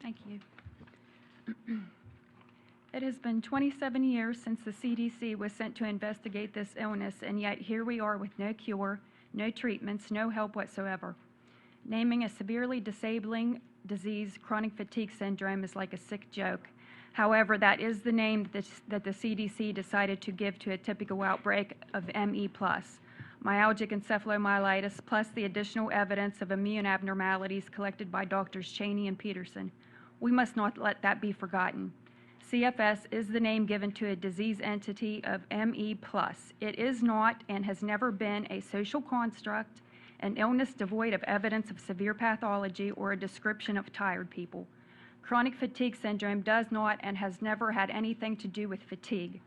Thank you. It has been 27 years since the CDC was sent to investigate this illness, and yet here we are with no cure, no treatments, no help whatsoever. Naming a severely disabling disease, chronic fatigue syndrome, is like a sick joke. However, that is the name that the CDC decided to give to a typical outbreak of ME+, myalgic encephalomyelitis, plus the additional evidence of immune abnormalities collected by Drs. Cheney and Peterson. We must not let that be forgotten. CFS is the name given to a disease entity of ME+. It is not and has never been a social construct, an illness devoid of evidence of severe pathology, or a description of tired people. Chronic fatigue syndrome does not and has never had anything to do with fatigue.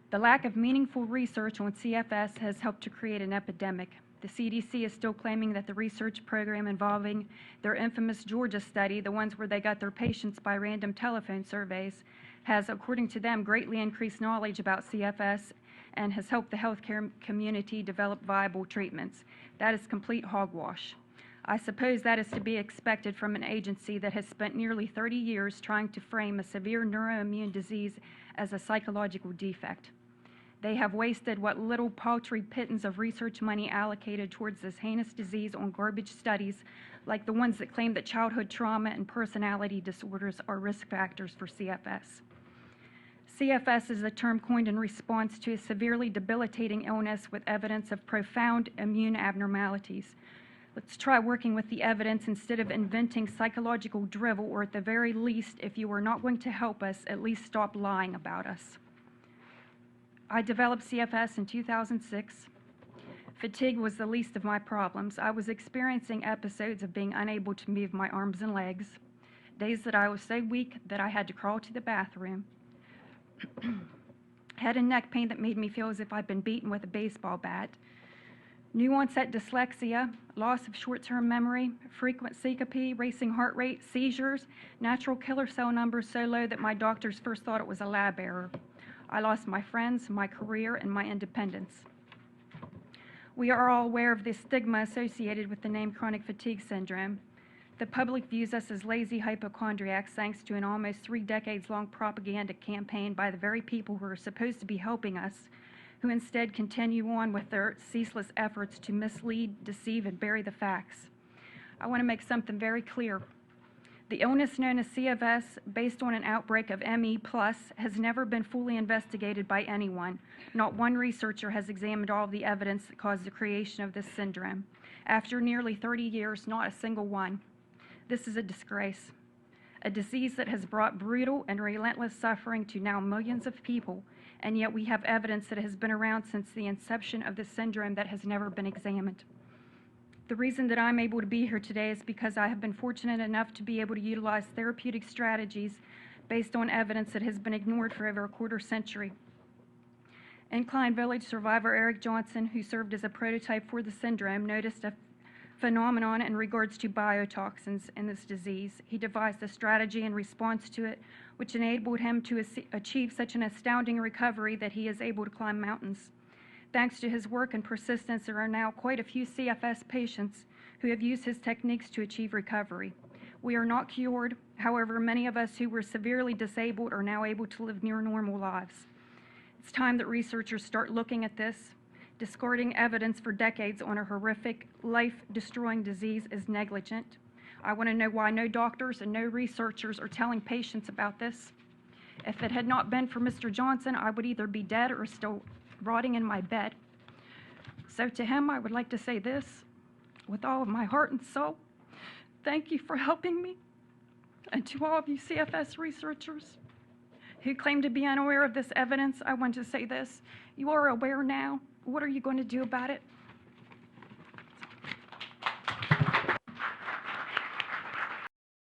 The lack of meaningful research on CFS has helped to create an epidemic. The CDC is still claiming that the research program involving their infamous Georgia study, the ones where they got their patients by random telephone surveys, has, according to them, greatly increased knowledge about CFS and has helped the healthcare community develop viable treatments. That is complete hogwash. I suppose that is to be expected from an agency that has spent nearly 30 years trying to frame a severe neuroimmune disease as a psychological defect. They have wasted what little paltry pittance of research money allocated towards this heinous disease on garbage studies like the ones that claim that childhood trauma and personality disorders are risk factors for CFS. CFS is a term coined in response to a severely debilitating illness with evidence of profound immune abnormalities. Let's try working with the evidence instead of inventing psychological drivel, or at the very least, if you are not going to help us, at least stop lying about us. I developed CFS in 2006. Fatigue was the least of my problems. I was experiencing episodes of being unable to move my arms and legs, days that I was so weak that I had to crawl to the bathroom, head and neck pain that made me feel as if I'd been beaten with a baseball bat, new onset dyslexia, loss of short-term memory, frequent syncope, racing heart rate, seizures, natural killer cell numbers so low that my doctors first thought it was a lab error. I lost my friends, my career, and my independence. We are all aware of the stigma associated with the name chronic fatigue syndrome. The public views us as lazy hypochondriacs thanks to an almost 3 decades-long propaganda campaign by the very people who are supposed to be helping us, who instead continue on with their ceaseless efforts to mislead, deceive, and bury the facts. I want to make something very clear. The illness known as CFS, based on an outbreak of ME+, has never been fully investigated by anyone. Not one researcher has examined all of the evidence that caused the creation of this syndrome. After nearly 30 years, not a single one. This is a disgrace. A disease that has brought brutal and relentless suffering to now millions of people, and yet we have evidence that has been around since the inception of this syndrome that has never been examined. The reason that I'm able to be here today is because I have been fortunate enough to be able to utilize therapeutic strategies based on evidence that has been ignored for over a quarter century. In Klein Village, survivor Eric Johnson, who served as a prototype for the syndrome, noticed a phenomenon in regards to biotoxins in this disease. He devised a strategy in response to it, which enabled him to achieve such an astounding recovery that he is able to climb mountains. Thanks to his work and persistence, there are now quite a few CFS patients who have used his techniques to achieve recovery. We are not cured. However, many of us who were severely disabled are now able to live near normal lives. It's time that researchers start looking at this. Discarding evidence for decades on a horrific, life-destroying disease is negligent. I want to know why no doctors and no researchers are telling patients about this. If it had not been for Mr. Johnson, I would either be dead or still rotting in my bed. So to him, I would like to say this with all of my heart and soul. Thank you for helping me. And to all of you CFS researchers who claim to be unaware of this evidence, I want to say this. You are aware now. What are you going to do about it?